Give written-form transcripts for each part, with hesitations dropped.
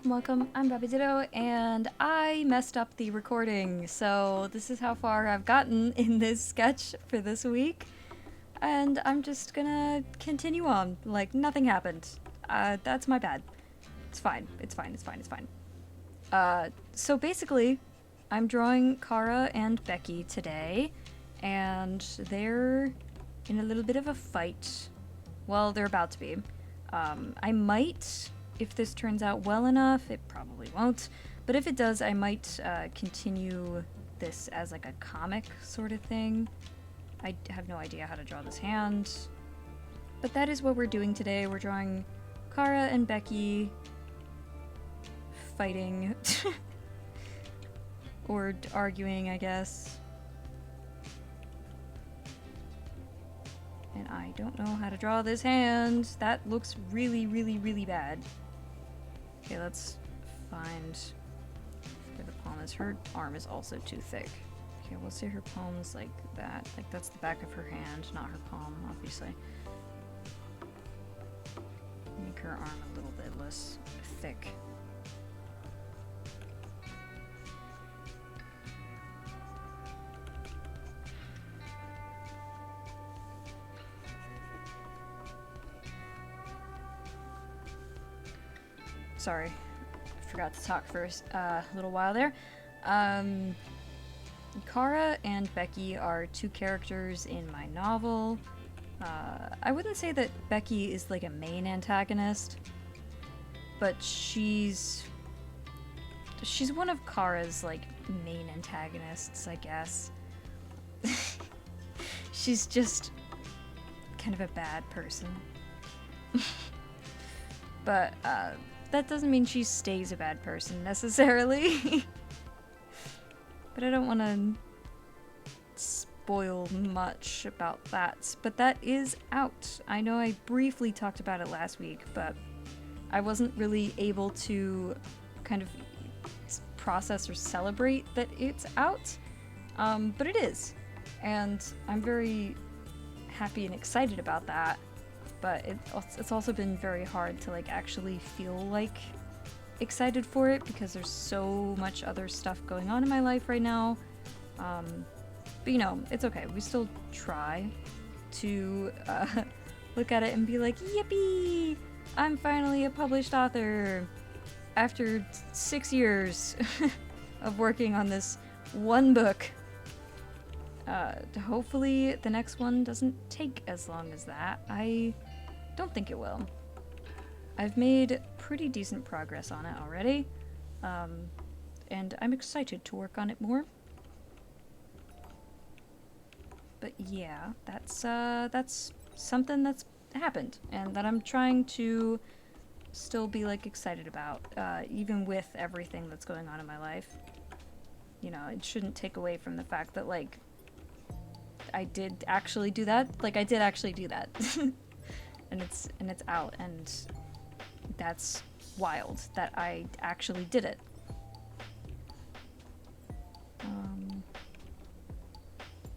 welcome. I'm Bobby Ditto, and I messed up the recording, so this is how far I've gotten in this sketch for this week. And I'm just gonna continue on, like nothing happened. That's my bad. It's fine. It's fine. It's fine. It's fine. So basically, I'm drawing Kara and Becky today, and they're in a little bit of a fight. Well, they're about to be. I might, if this turns out well enough, it probably won't, but if it does, I might continue this as like a comic sort of thing. I have no idea how to draw this hand, but that is what we're doing today. We're drawing Kara and Becky fighting or arguing, I guess. And I don't know how to draw this hand. That looks really, really, really bad. Okay, let's find where the palm is. Her arm is also too thick. Okay, we'll say her palm's like that. Like that's the back of her hand, not her palm, obviously. Make her arm a little bit less thick. Sorry, I forgot to talk for a little while there. Kara and Becky are two characters in my novel. I wouldn't say that Becky is like a main antagonist, but she's one of Kara's like main antagonists, I guess. She's just kind of a bad person. But that doesn't mean she stays a bad person necessarily. But I don't want to spoil much about that. But that is out. I know I briefly talked about it last week, but I wasn't really able to kind of process or celebrate that it's out. But it is. And I'm very happy and excited about that. But it's also been very hard to like actually feel like excited for it because there's so much other stuff going on in my life right now. But you know, it's okay. We still try to look at it and be like, yippee! I'm finally a published author after 6 years of working on this one book. Hopefully the next one doesn't take as long as that. I don't think it will. I've made pretty decent progress on it already, and I'm excited to work on it more. But yeah, that's something that's happened, and that I'm trying to still be like excited about, even with everything that's going on in my life. You know, it shouldn't take away from the fact that like I did actually do that. Like I did actually do that. and it's out, and that's wild that I actually did it.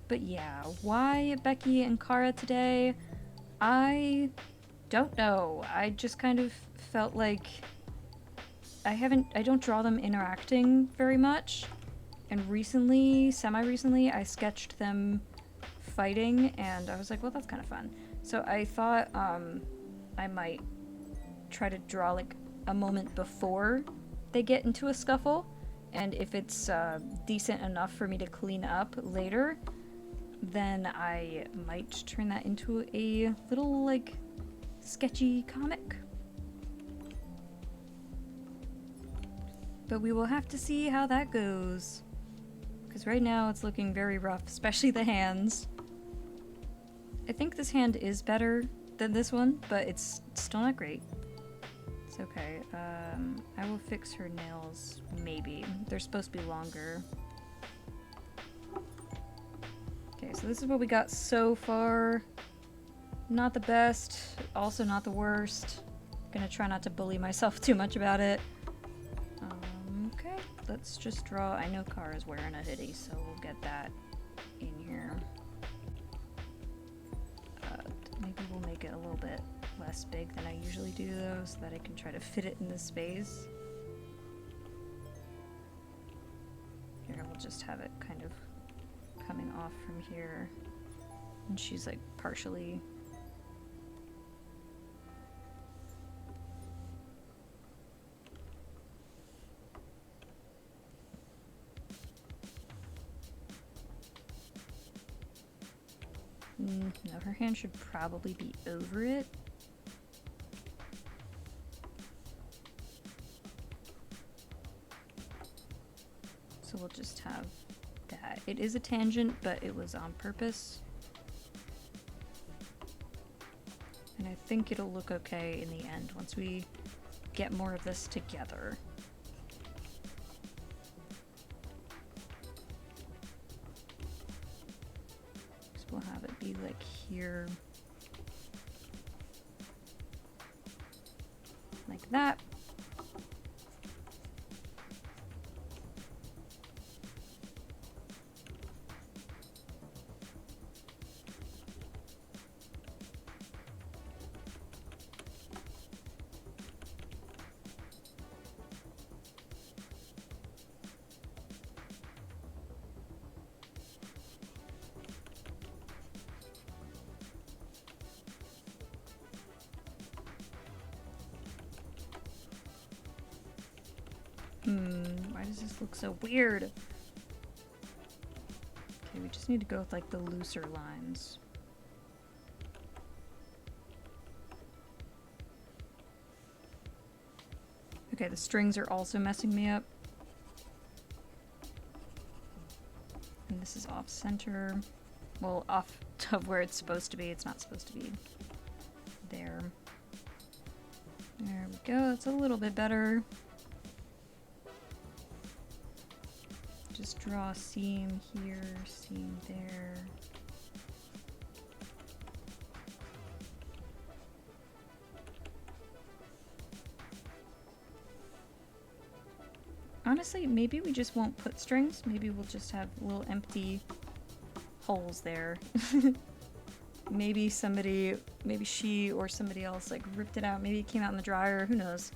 But yeah, why Becky and Kara today? I don't know. I just kind of felt like I don't draw them interacting very much. And recently, semi-recently, I sketched them fighting, and I was like, well, that's kind of fun. So I thought I might try to draw like a moment before they get into a scuffle, and if it's decent enough for me to clean up later, then I might turn that into a little like sketchy comic. But we will have to see how that goes, because right now it's looking very rough, especially the hands. I think this hand is better than this one, but it's still not great. It's okay. I will fix her nails, maybe. They're supposed to be longer. Okay, so this is what we got so far. Not the best, also not the worst. Gonna try not to bully myself too much about it. Okay, let's just draw. I know Kara's wearing a hoodie, so we'll get that in here. Maybe we'll make it a little bit less big than I usually do though, so that I can try to fit it in this space. we'll just have it kind of coming off from here. And she's like partially... No, her hand should probably be over it. So we'll just have that. It is a tangent, but it was on purpose. And I think it'll look okay in the end once we get more of this together. So we'll have it be like here. Like that. Why does this look so weird? Okay, we just need to go with like the looser lines. Okay, the strings are also messing me up. And this is off center. Well, off of where it's supposed to be. It's not supposed to be there. There we go. That's a little bit better. Just draw a seam here, seam there. Honestly, maybe we just won't put strings. Maybe we'll just have little empty holes there. Maybe somebody, maybe she or somebody else like ripped it out. Maybe it came out in the dryer, who knows.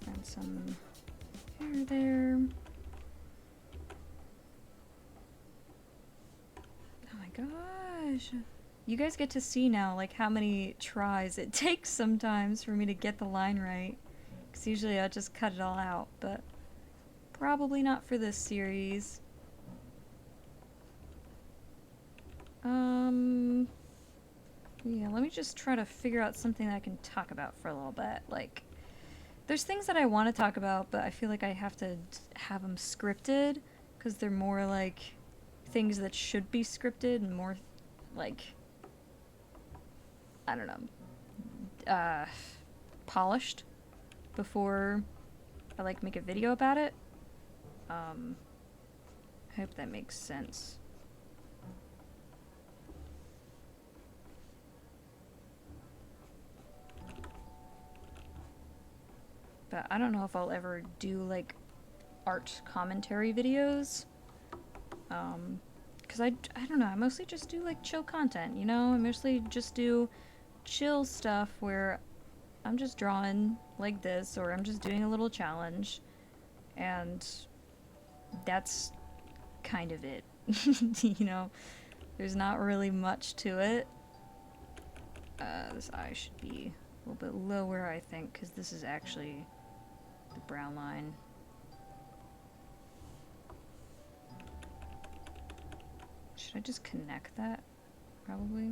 And some hair there. Oh my gosh. You guys get to see now like how many tries it takes sometimes for me to get the line right. Because usually I just cut it all out, but probably not for this series. Yeah, let me just try to figure out something that I can talk about for a little bit. Like, there's things that I want to talk about, but I feel like I have to have them scripted, because they're more like things that should be scripted and more like, I don't know, polished before I like make a video about it. I hope that makes sense. But I don't know if I'll ever do like art commentary videos. Cause I don't know, I mostly just do like chill content, you know? I mostly just do chill stuff where I'm just drawing like this, or I'm just doing a little challenge, and that's kind of it. You know, there's not really much to it. This eye should be a little bit lower, I think, because this is actually the brown line. Should I just connect that? Probably.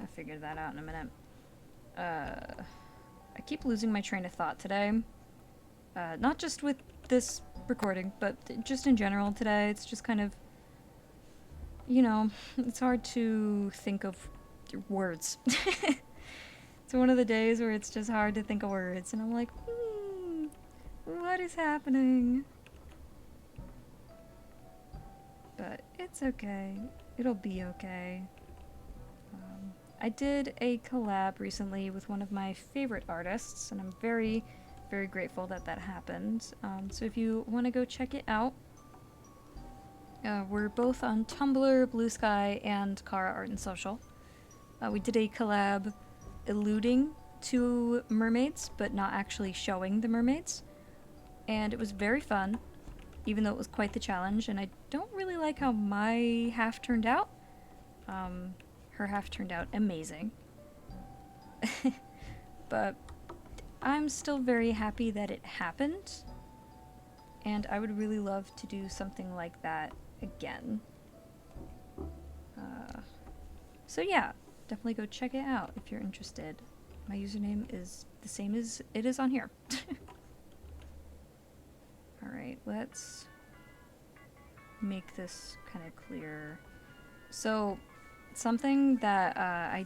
I'll figure that out in a minute. I keep losing my train of thought today. Not just with this recording, but just in general today. It's just kind of, you know, it's hard to think of words. It's one of the days where it's just hard to think of words, and I'm like, what is happening? But it's okay. It'll be okay. I did a collab recently with one of my favorite artists, and I'm very, very grateful that that happened. So if you want to go check it out, We're both on Tumblr, Blue Sky, and Kara Art and Social. We did a collab alluding to mermaids, but not actually showing the mermaids. And it was very fun, even though it was quite the challenge, and I don't really like how my half turned out. Her half turned out amazing. But I'm still very happy that it happened, and I would really love to do something like that again. So yeah, definitely go check it out if you're interested. My username is the same as it is on here. Alright, let's make this kind of clear. So, something that I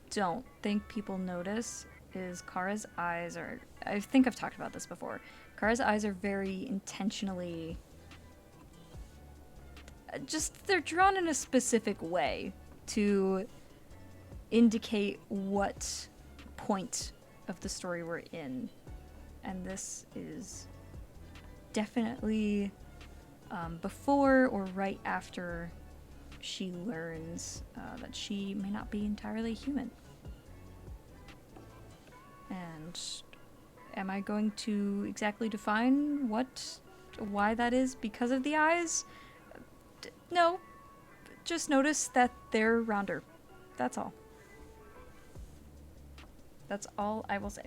don't think people notice is Kara's eyes are... I think I've talked about this before. Kara's eyes are very intentionally... they're drawn in a specific way to indicate what point of the story we're in. And this is definitely before or right after she learns that she may not be entirely human. And am I going to exactly define why that is because of the eyes? No. Just notice that they're rounder. That's all. That's all I will say.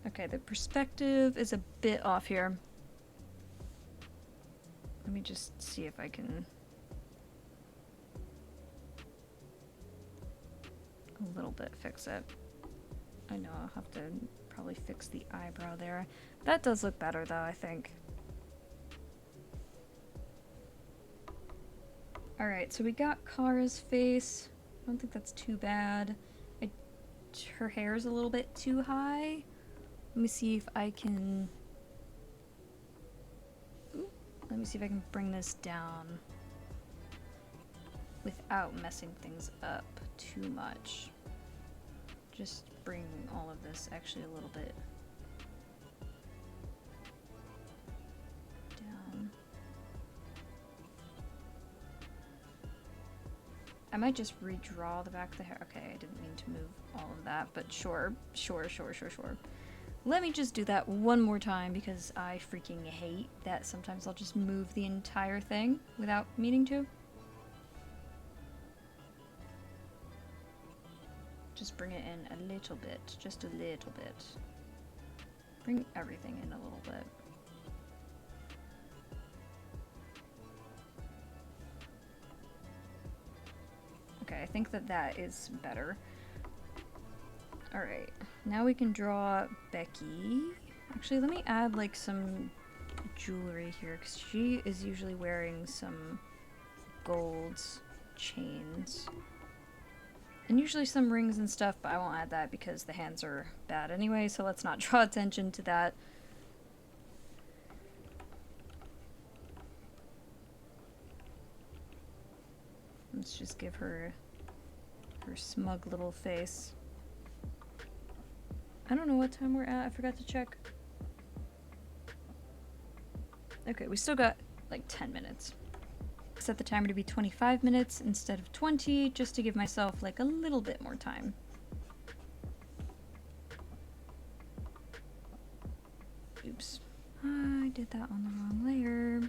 Okay, the perspective is a bit off here. Let me just see if I can... a little bit fix it. I know I'll have to probably fix the eyebrow there. That does look better though, I think. Alright, so we got Kara's face. I don't think that's too bad. Her hair's a little bit too high. Let me see if I can... Let me see if I can bring this down without messing things up too much. Just bring all of this actually a little bit down. I might just redraw the back of the hair. Okay, I didn't mean to move all of that, but sure. Let me just do that one more time because I freaking hate that sometimes I'll just move the entire thing without meaning to. Just bring it in a little bit, just a little bit. Bring everything in a little bit. Okay, I think that is better. Alright, now we can draw Becky. Actually, let me add like some jewelry here, because she is usually wearing some gold chains. And usually some rings and stuff, but I won't add that because the hands are bad anyway, so let's not draw attention to that. Let's just give her her smug little face. I don't know what time we're at, I forgot to check. Okay, we still got like 10 minutes. Set the timer to be 25 minutes instead of 20, just to give myself like a little bit more time. Oops. I did that on the wrong layer.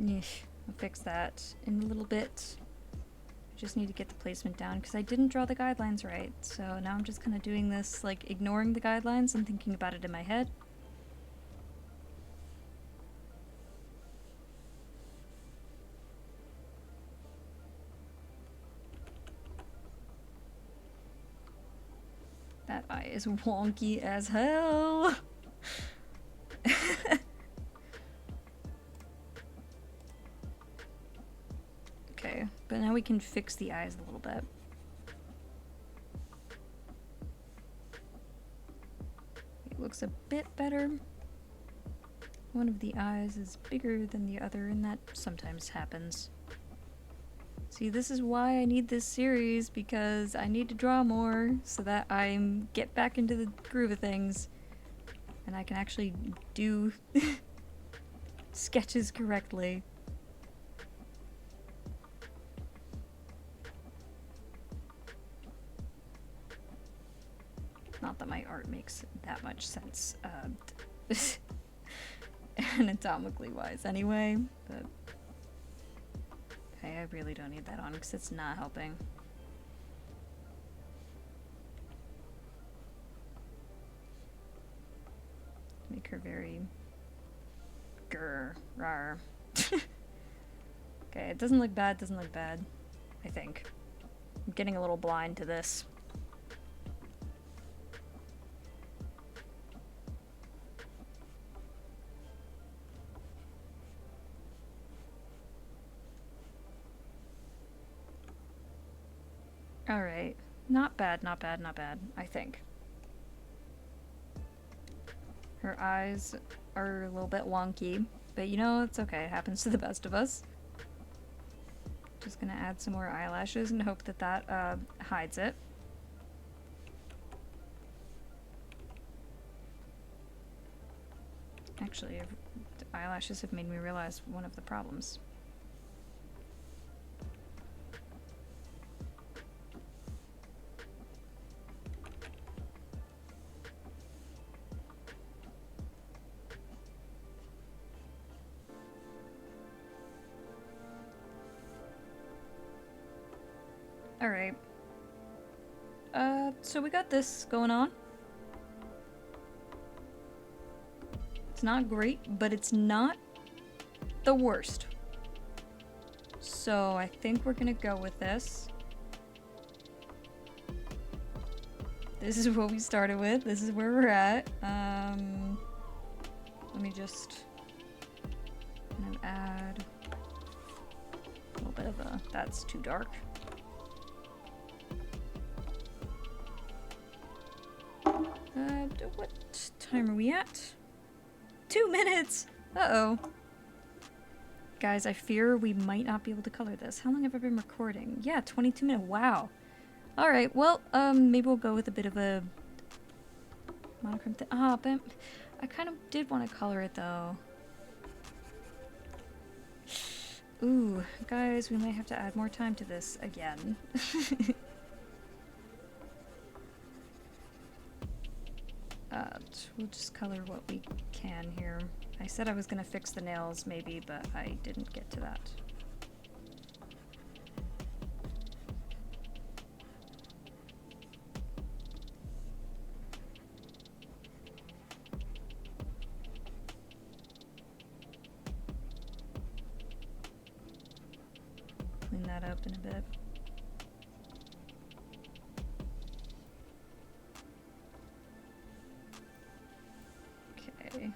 Yeesh. I'll fix that in a little bit. Just need to get the placement down because I didn't draw the guidelines right, so now I'm just kind of doing this, like ignoring the guidelines and thinking about it in my head. That eye is wonky as hell. Okay, but now we can fix the eyes a little bit. It looks a bit better. One of the eyes is bigger than the other, and that sometimes happens. See, this is why I need this series, because I need to draw more so that I get back into the groove of things and I can actually do sketches correctly. Not that my art makes that much sense, anatomically wise anyway, but okay, I really don't need that on because it's not helping. Make her very rar. Okay, it doesn't look bad, I think. I'm getting a little blind to this. Alright. Not bad, I think. Her eyes are a little bit wonky, but you know, it's okay. It happens to the best of us. Just gonna add some more eyelashes and hope that that hides it. Actually, eyelashes have made me realize one of the problems. Alright. So we got this going on. It's not great, but it's not the worst. So I think we're gonna go with this. This is what we started with. This is where we're at. Let me just kind of add a little bit of a... That's too dark. What time are we at? 2 minutes! Uh-oh. Guys, I fear we might not be able to color this. How long have I been recording? Yeah, 22 minutes. Wow. Alright, well, maybe we'll go with a bit of a monochrome thing. Ah, but I kind of did want to color it, though. Ooh, guys, we might have to add more time to this again. We'll just color what we can here. I said I was gonna fix the nails, maybe, but I didn't get to that. Clean that up in a bit. Okay.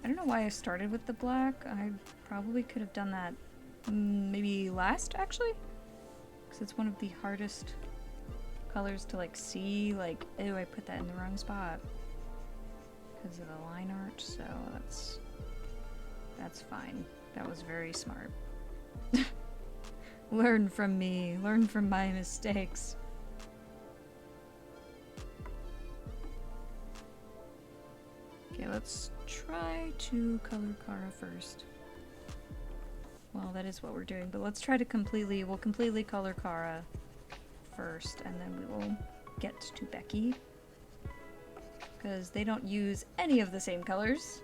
I don't know why I started with the black. I probably could have done that maybe last, actually? Because it's one of the hardest colors to, like, see. Like, ew, I put that in the wrong spot because of the line art, so that's fine. That was very smart. Learn from me. Learn from my mistakes. Okay, let's try to color Kara first. Well, that is what we're doing, but let's try to we'll completely color Kara first, and then we will get to Becky. Because they don't use any of the same colors.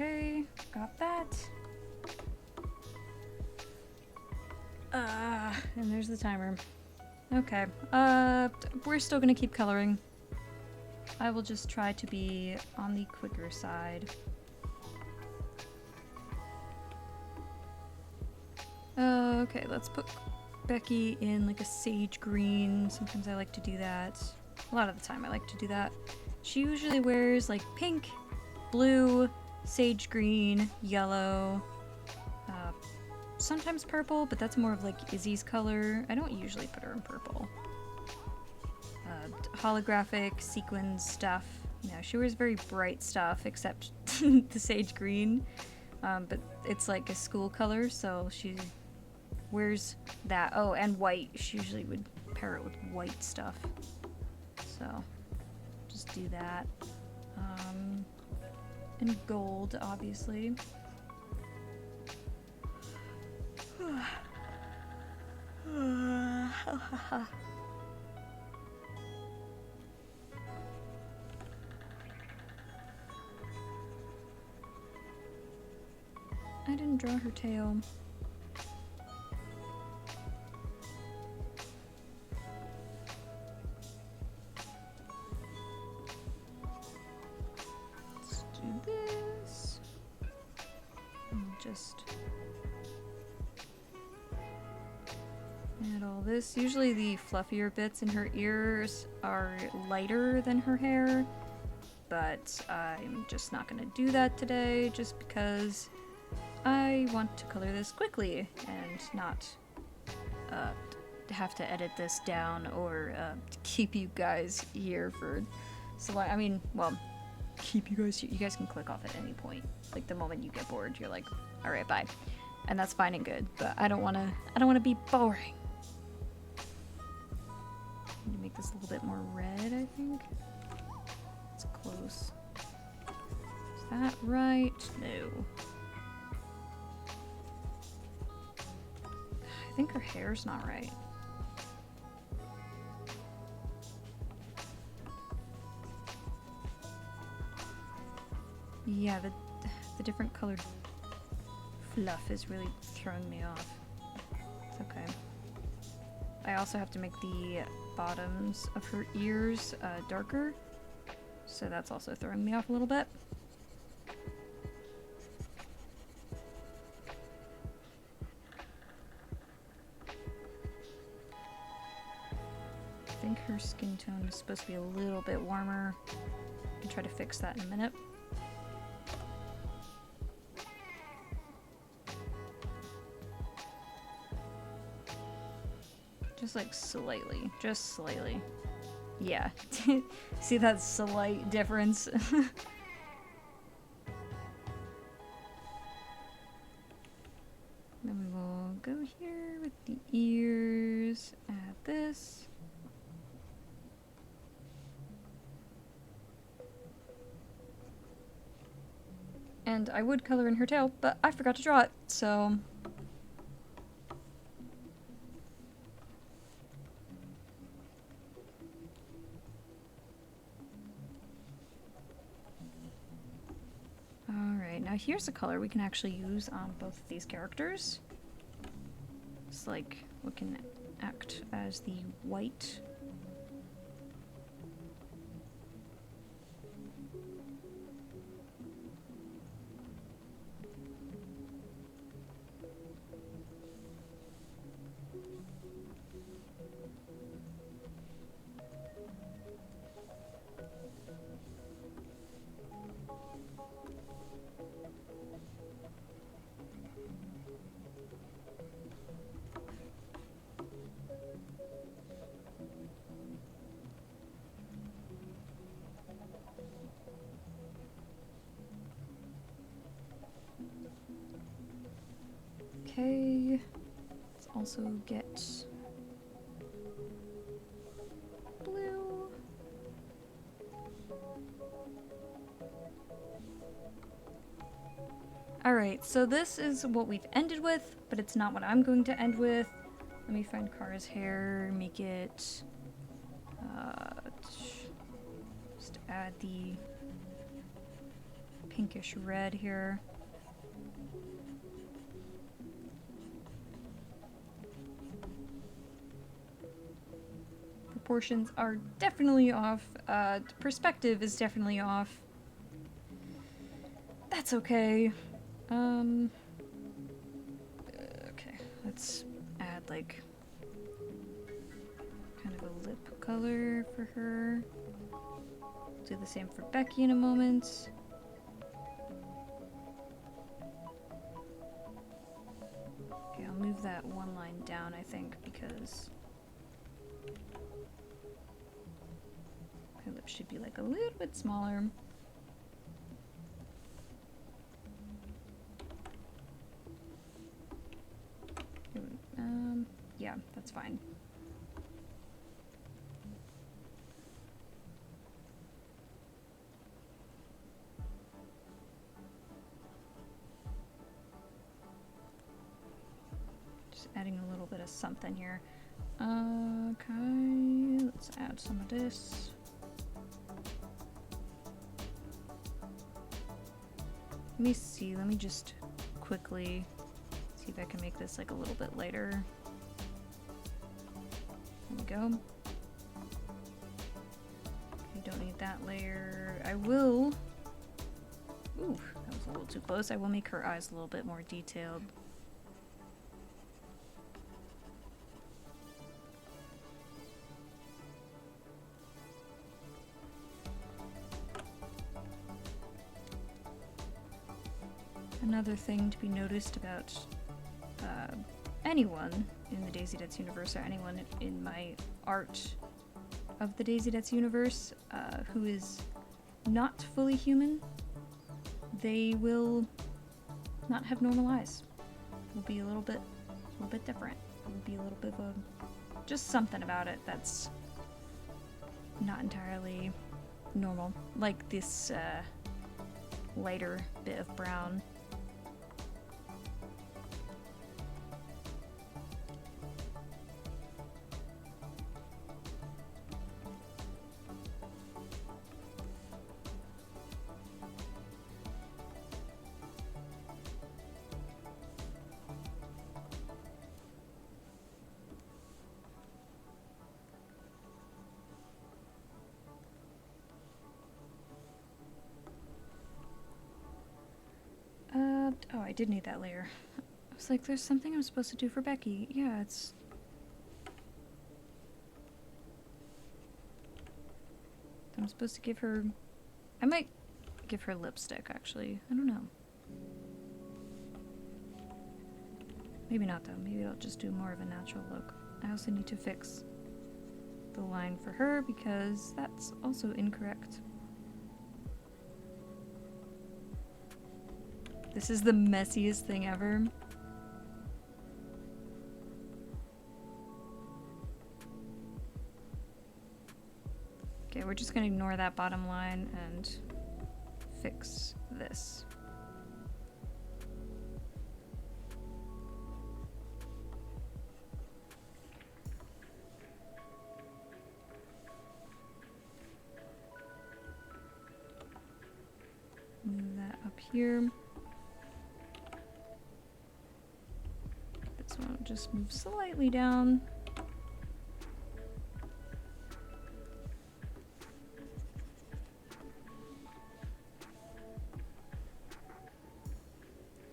Okay, got that. And there's the timer. Okay, we're still gonna keep coloring. I will just try to be on the quicker side. Okay, let's put Becky in like a sage green. Sometimes I like to do that. A lot of the time I like to do that. She usually wears like pink, blue, sage green, yellow, sometimes purple, but that's more of like Izzy's color. I don't usually put her in purple. Holographic sequins stuff. You know, she wears very bright stuff except the sage green. But it's like a school color, so she wears that. Oh, and white. She usually would pair it with white stuff. So just do that. And gold, obviously. I didn't draw her tail. Let's do this. And just add all this. Usually the fluffier bits in her ears are lighter than her hair, but I'm just not gonna do that today just because I want to color this quickly and not have to edit this down or keep you guys here for so long. I mean, well, keep you guys here. You guys can click off at any point. Like the moment you get bored, you're like, all right, bye. And that's fine and good, but I don't want to be boring. Need to make this a little bit more red, I think. It's close. Is that right? No. I think her hair's not right. Yeah, the different colored fluff is really throwing me off. It's okay. I also have to make the bottoms of her ears darker, so that's also throwing me off a little bit. I think her skin tone is supposed to be a little bit warmer. I can try to fix that in a minute. Just like slightly. Just slightly. Yeah. See that slight difference? Then we will go here with the ears. Add this. And I would color in her tail, but I forgot to draw it, so... Alright, now here's a color we can actually use on both of these characters. It's like what can act as the white. Okay, let's also get blue. Alright, so this is what we've ended with, but it's not what I'm going to end with. Let me find Kara's hair, make it, just add the pinkish red here. proportions are definitely off. Perspective is definitely off. That's okay. Okay, let's add like kind of a lip color for her. Do the same for Becky in a moment. Okay, I'll move that one line down, I think, because her lips should be like a little bit smaller. Yeah, that's fine. Just adding a little bit of something here. Okay, let's add some of this. Let me see, let me just quickly see if I can make this like a little bit lighter. There we go. Okay, don't need that layer. I will... Ooh, that was a little too close. I will make her eyes a little bit more detailed. Another thing to be noticed about anyone in the Daisy Ducks universe, or anyone in my art of the Daisy Ducks universe who is not fully human, they will not have normal eyes. Will be a little bit different. It will be a little bit of just something about it that's not entirely normal, like this lighter bit of brown. Oh, I did need that layer. I was like, there's something I'm supposed to do for Becky. Yeah, it's... I'm supposed to give her... I might give her lipstick, actually. I don't know. Maybe not, though. Maybe I'll just do more of a natural look. I also need to fix the line for her, because that's also incorrect. This is the messiest thing ever. Okay, we're just gonna ignore that bottom line and fix this. Move that up here. This one will just move slightly down.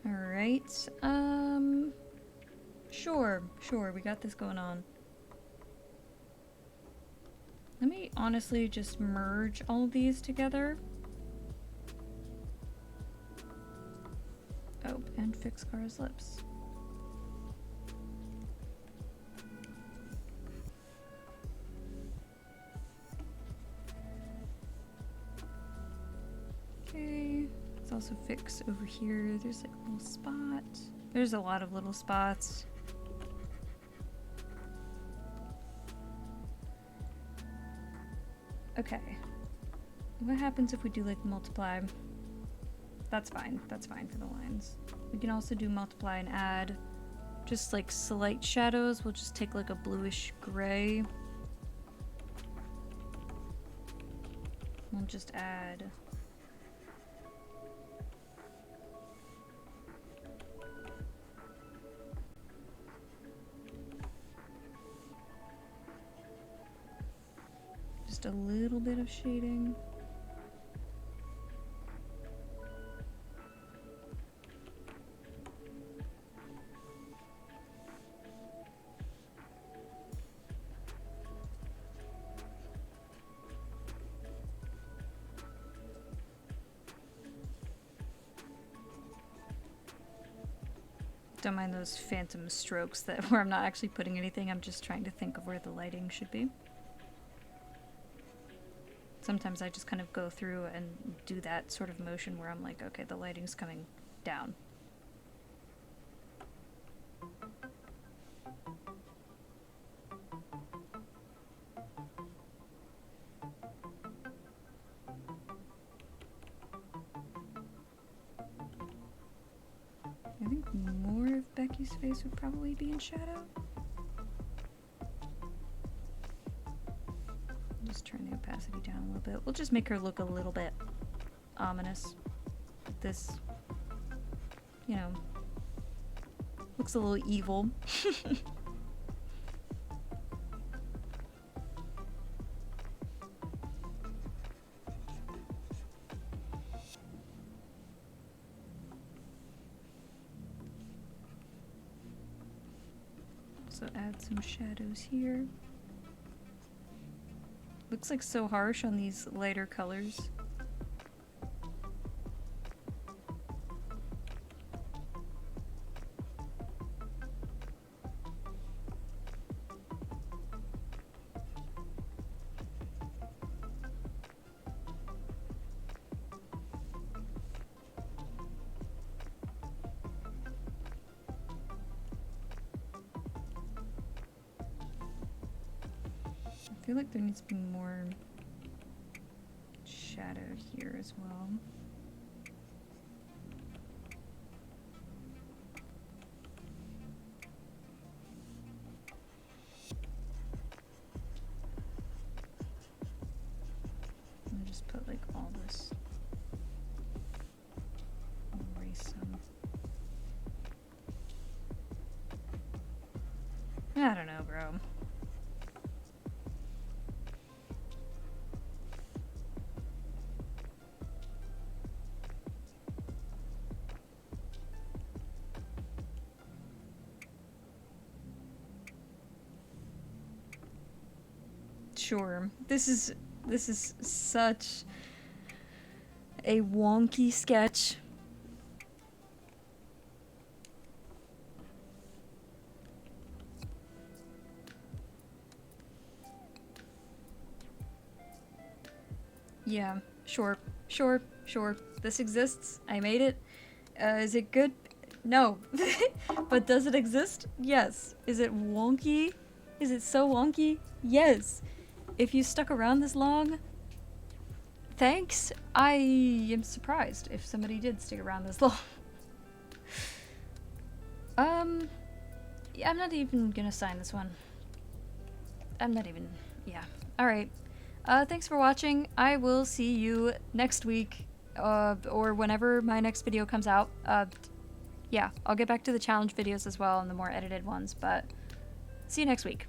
Alright, sure, we got this going on. Let me honestly just merge all of these together. Oh, and fix Kara's lips. Okay, let's also fix over here. There's like a little spot. There's a lot of little spots. Okay. What happens if we do like multiply? That's fine for the lines. We can also do multiply and add just like slight shadows. We'll just take like a bluish gray. We'll just add bit of shading. Don't mind those phantom strokes that where I'm not actually putting anything, I'm just trying to think of where the lighting should be. Sometimes I just kind of go through and do that sort of motion where I'm like, okay, the lighting's coming down. I think more of Becky's face would probably be in shadow. Just turn the opacity down a little bit. We'll just make her look a little bit ominous. This, you know, looks a little evil. So add some shadows here. Looks like so harsh on these lighter colors. I feel like there needs to be more shadow here as well. I'll just put like all this. Erase some. I don't know, bro. Sure. This is such a wonky sketch. Yeah, sure. This exists. I made it. Is it good? No. But does it exist? Yes. Is it wonky? Is it so wonky? Yes. If you stuck around this long, thanks. I am surprised if somebody did stick around this long. Yeah, I'm not even gonna sign this one. I'm not even, yeah. Alright. Thanks for watching. I will see you next week, or whenever my next video comes out. Yeah, I'll get back to the challenge videos as well and the more edited ones, but see you next week.